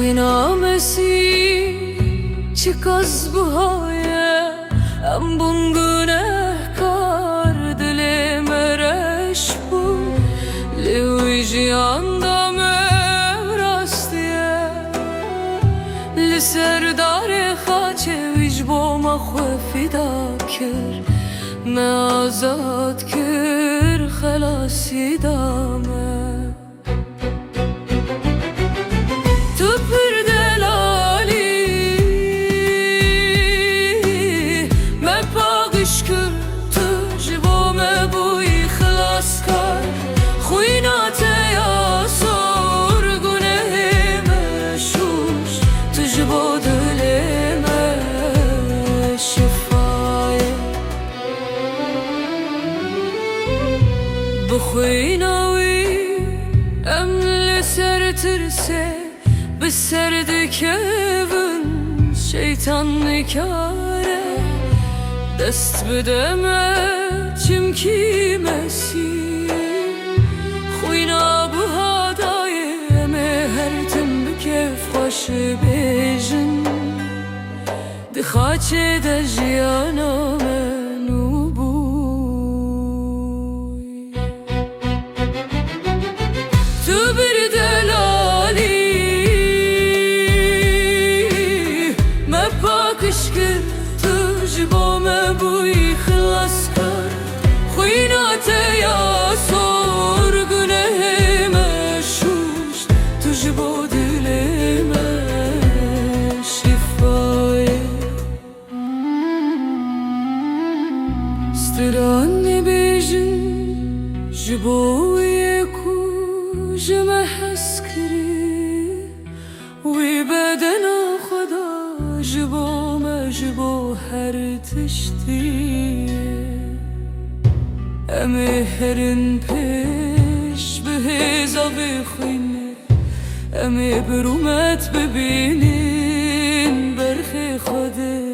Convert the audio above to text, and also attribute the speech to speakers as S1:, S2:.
S1: خوینامسی چه کس بهایه ام بونگونه کار دل مرش بود لیوی جیان دامه راستیه لسردار خاچه ویج با ما خوفی دا کر ما آزاد کر خلاصی دامه بخویناوی ام لسر ترسه بسر دکون شیطان نکاره دست بدمه چمکی مسی خوینا بهادای امه هر تم بکف خوش بیجن دخاچه دجیانا منو بوی تو بر دلالی ما پاکش کرد تو جبا ما بوی خلاص کرد خوینات یا سور گناه مشوش تو جبا دل من شفای ستران بیجن جبوی کو جمع حس کری وی بدن خدا جبو ما جبو هر تشتی امه هرن پیش به هزا بخوینه امه برومت ببینین برخ خوده